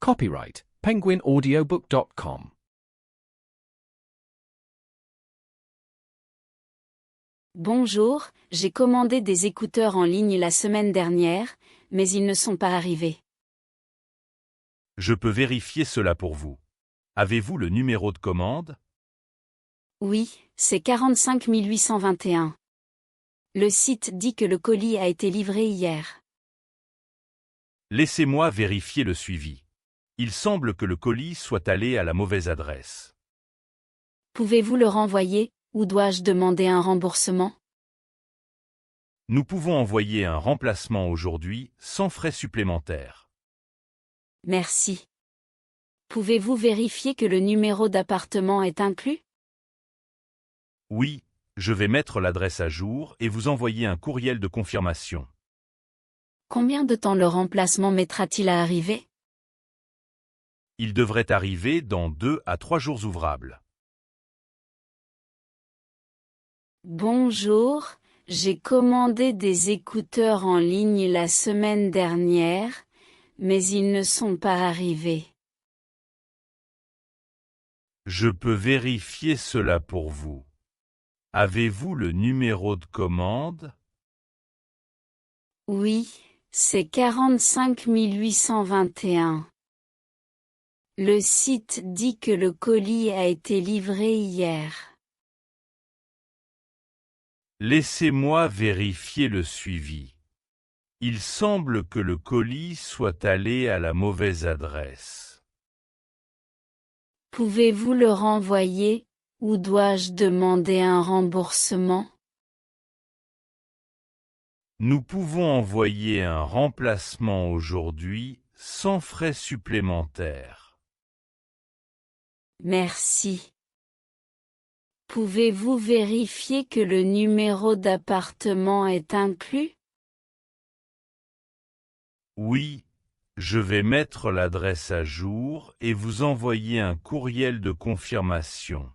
Copyright penguinaudiobook.com. Bonjour, j'ai commandé des écouteurs en ligne la semaine dernière, mais ils ne sont pas arrivés. Je peux vérifier cela pour vous. Avez-vous le numéro de commande? Oui, c'est 45 821. Le site dit que le colis a été livré hier. Laissez-moi vérifier le suivi. Il semble que le colis soit allé à la mauvaise adresse. Pouvez-vous le renvoyer, ou dois-je demander un remboursement? Nous pouvons envoyer un remplacement aujourd'hui sans frais supplémentaires. Merci. Pouvez-vous vérifier que le numéro d'appartement est inclus? Oui, je vais mettre l'adresse à jour et vous envoyer un courriel de confirmation. Combien de temps le remplacement mettra-t-il à arriver? Il devrait arriver dans 2 à 3 jours ouvrables. Bonjour, j'ai commandé des écouteurs en ligne la semaine dernière, mais ils ne sont pas arrivés. Je peux vérifier cela pour vous. Avez-vous le numéro de commande? Oui, c'est 45 821. Le site dit que le colis a été livré hier. Laissez-moi vérifier le suivi. Il semble que le colis soit allé à la mauvaise adresse. Pouvez-vous le renvoyer, ou dois-je demander un remboursement? Nous pouvons envoyer un remplacement aujourd'hui sans frais supplémentaires. Merci. Pouvez-vous vérifier que le numéro d'appartement est inclus? Oui, je vais mettre l'adresse à jour et vous envoyer un courriel de confirmation.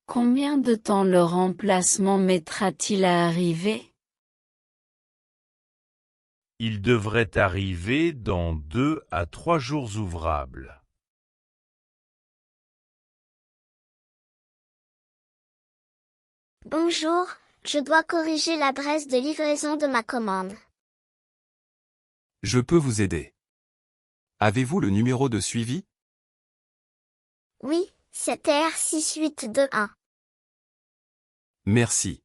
Combien de temps le remplacement mettra-t-il à arriver? Il devrait arriver dans 2 à 3 jours ouvrables. Bonjour, je dois corriger l'adresse de livraison de ma commande. Je peux vous aider. Avez-vous le numéro de suivi? Oui, c'est R6821. Merci.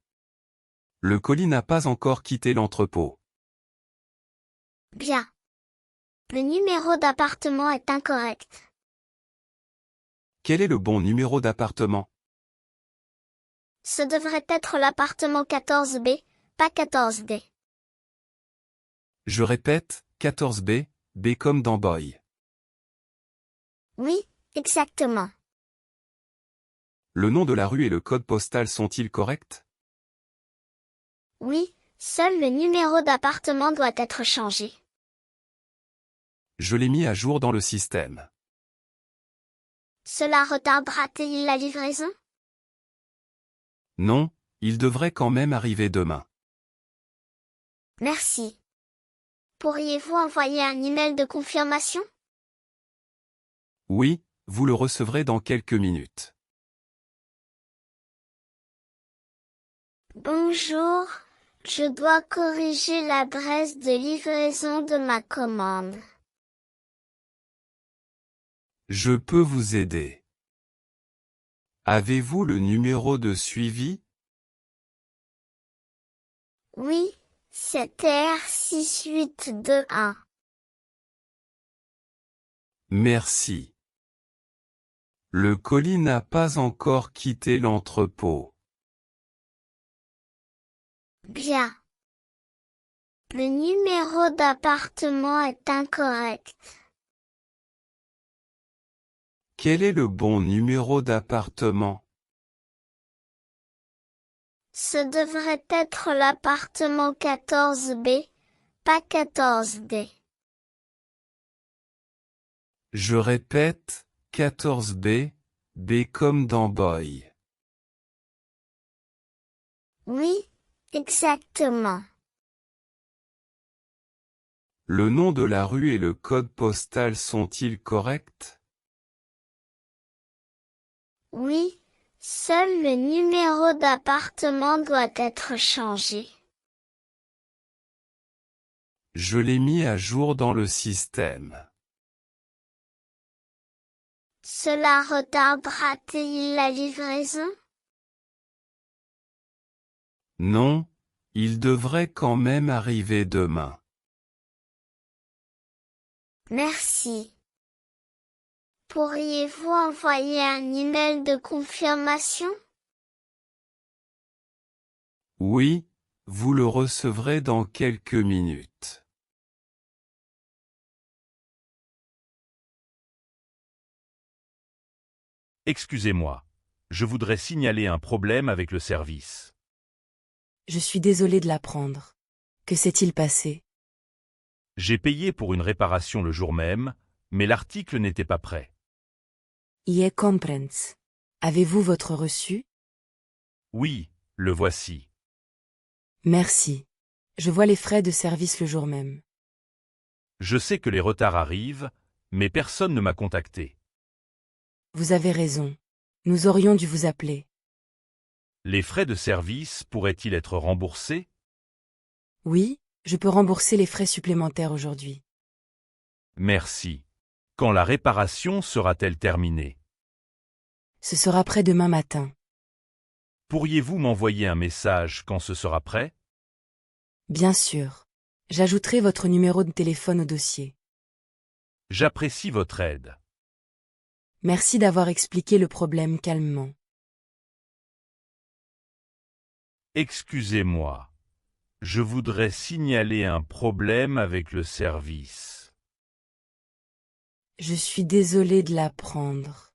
Le colis n'a pas encore quitté l'entrepôt. Bien. Le numéro d'appartement est incorrect. Quel est le bon numéro d'appartement? Ce devrait être l'appartement 14B, pas 14D. Je répète, 14B, B comme dans Boy. Oui, exactement. Le nom de la rue et le code postal sont-ils corrects? Oui, seul le numéro d'appartement doit être changé. Je l'ai mis à jour dans le système. Cela retardera-t-il la livraison? Non, il devrait quand même arriver demain. Merci. Pourriez-vous envoyer un email de confirmation? Oui, vous le recevrez dans quelques minutes. Bonjour, je dois corriger l'adresse de livraison de ma commande. Je peux vous aider. Avez-vous le numéro de suivi? Oui, c'est R6821. Merci. Le colis n'a pas encore quitté l'entrepôt. Bien. Le numéro d'appartement est incorrect. Quel est le bon numéro d'appartement? Ce devrait être l'appartement 14B, pas 14D. Je répète, 14B, B comme dans Boy. Oui, exactement. Le nom de la rue et le code postal sont-ils corrects? Oui, seul le numéro d'appartement doit être changé. Je l'ai mis à jour dans le système. Cela retardera-t-il la livraison? Non, il devrait quand même arriver demain. Merci. Pourriez-vous envoyer un email de confirmation? Oui, vous le recevrez dans quelques minutes. Excusez-moi. Je voudrais signaler un problème avec le service. Je suis désolé de l'apprendre. Que s'est-il passé? J'ai payé pour une réparation le jour même, mais l'article n'était pas prêt. Je comprends. Avez-vous votre reçu? Oui, le voici. Merci. Je vois les frais de service le jour même. Je sais que les retards arrivent, mais personne ne m'a contacté. Vous avez raison. Nous aurions dû vous appeler. Les frais de service pourraient-ils être remboursés? Oui, je peux rembourser les frais supplémentaires aujourd'hui. Merci. Quand la réparation sera-t-elle terminée? Ce sera prêt demain matin. Pourriez-vous m'envoyer un message quand ce sera prêt? Bien sûr. J'ajouterai votre numéro de téléphone au dossier. J'apprécie votre aide. Merci d'avoir expliqué le problème calmement. Excusez-moi. Je voudrais signaler un problème avec le service. Je suis désolé de l'apprendre.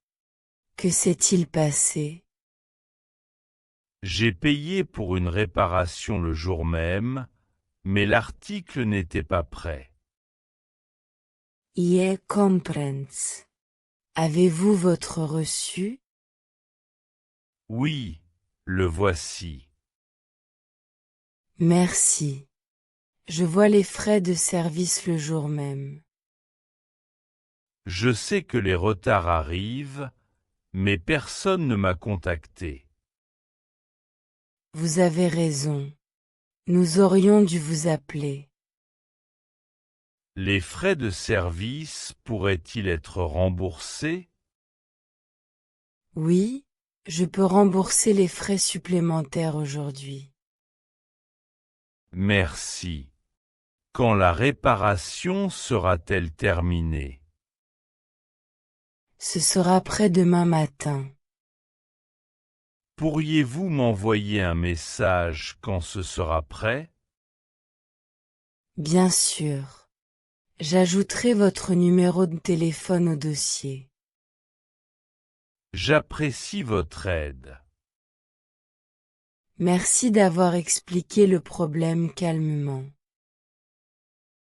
Que s'est-il passé? J'ai payé pour une réparation le jour même, mais l'article n'était pas prêt. Je comprends. Avez-vous votre reçu? Oui, le voici. Merci. Je vois les frais de service le jour même. Je sais que les retards arrivent, mais personne ne m'a contacté. Vous avez raison. Nous aurions dû vous appeler. Les frais de service pourraient-ils être remboursés? Oui, je peux rembourser les frais supplémentaires aujourd'hui. Merci. Quand la réparation sera-t-elle terminée? Ce sera prêt demain matin. Pourriez-vous m'envoyer un message quand ce sera prêt? Bien sûr. J'ajouterai votre numéro de téléphone au dossier. J'apprécie votre aide. Merci d'avoir expliqué le problème calmement.